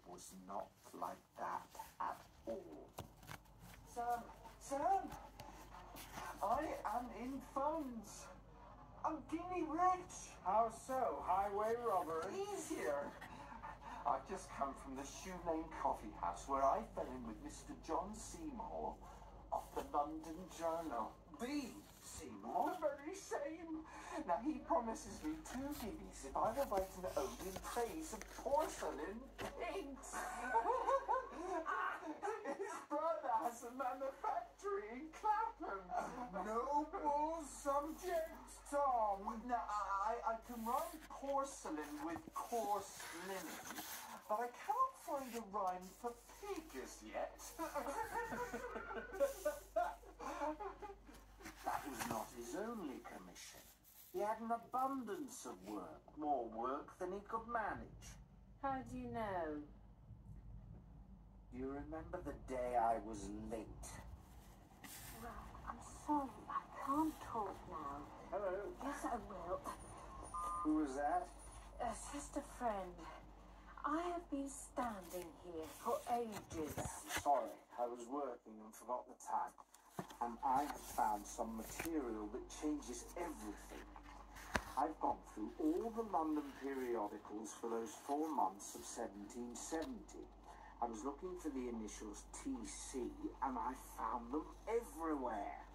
was not like that at all. Sam, I am in funds. I'm guinea rich. How so? Highway robbery? Easier. I've just come from the Shoe Lane Coffee House where I fell in with Mr. John Seymour of the London Journal. The Seymour? The very same. Now, he promises me 2 guineas if I will write an ode in praise of porcelain paints. His brother has a manufactory in Clapham. Noble subject, Tom. Now, I can rhyme porcelain with coarse linen, but I cannot find a rhyme for pig as yet. That was not his only commission. He had an abundance of work, more work than he could manage. How do you know? Do you remember the day I was late? Well, I'm sorry, I can't talk now. Hello. Yes, I will. Who was that? Just a friend. I have been standing here for ages. Sorry, I was working and forgot the time. And I have found some material that changes everything. I've gone through all the London periodicals for those 4 months of 1770. I was looking for the initials TC, and I found them everywhere.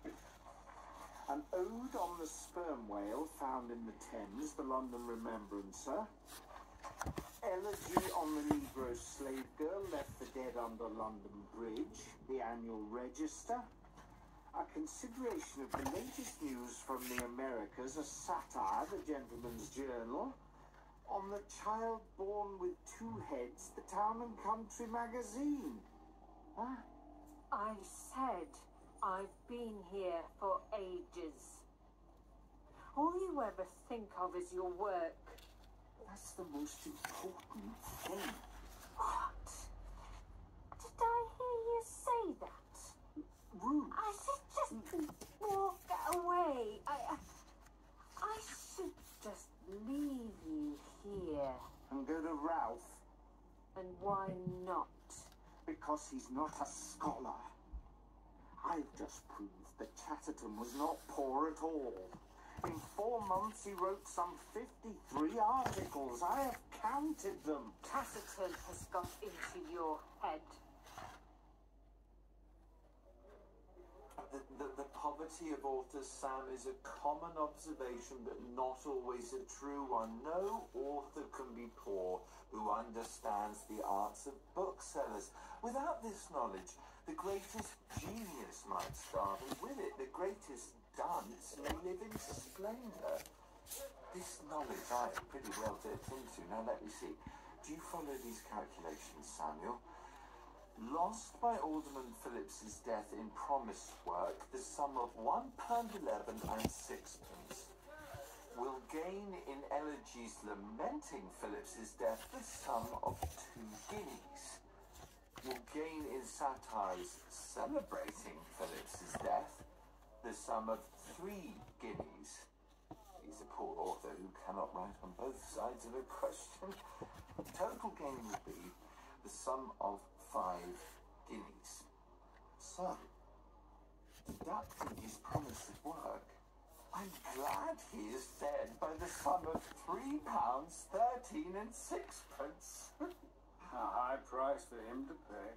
An ode on the sperm whale found in the Thames, the London Remembrancer. Elegy on the Negro slave girl left for dead under London Bridge, the Annual Register. A consideration of the latest news from the Americas, a satire, the Gentleman's Journal. On the child born with 2 heads, the Town and Country magazine. Huh? I said I've been here for ages. All you ever think of is your work. That's the most important thing. What? Did I hear you say that? Ruth. I should just walk away. I should just leave you here. And go to Ralph. And why not? Because he's not a scholar. I've just proved that Chatterton was not poor at all. In 4 months he wrote some 53 articles. I have counted them. Chatterton has got into your head. The poverty of authors, Sam, is a common observation, but not always a true one. No author can be poor who understands the arts of booksellers. Without this knowledge, the greatest genius might starve, and with it, the greatest dunce may live in splendour. This knowledge I am pretty well dipped into. Now, let me see. Do you follow these calculations, Samuel? Lost by Alderman Phillips's death in promised work, the sum of £1.11 and 6pence. Will gain in elegies lamenting Phillips's death the sum of 2 guineas. Will gain in satires celebrating Phillips's death the sum of 3 guineas. He's a poor author who cannot write on both sides of a question. Total gain would be the sum of 5 guineas. So, deducting his promise of work, I'm glad he is dead by the sum of £3.13 and 6pence. A high price for him to pay.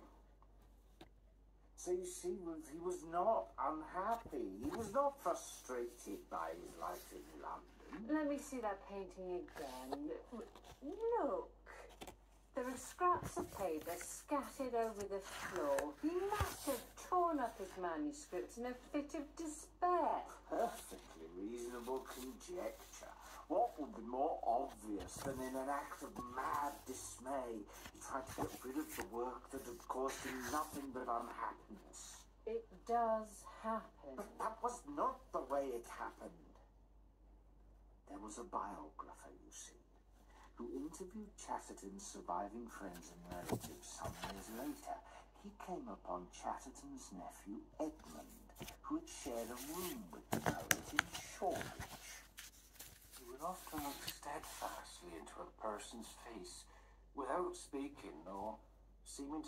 So you see, Ruth, he was not unhappy. He was not frustrated by his life in London. Let me see that painting again. Look. There are scraps of paper scattered over the floor. He must have torn up his manuscript in a fit of despair. Perfectly reasonable conjecture. What would be more obvious than in an act of mad dismay, he tried to get rid of the work that had caused him nothing but unhappiness? It does happen. But that was not the way it happened. There was a biographer, you see, who interviewed Chatterton's surviving friends and relatives some years later. He came upon Chatterton's nephew, Edmund, who had shared a room with the poet in Shoreditch. He would often look steadfastly into a person's face, without speaking, though seeming to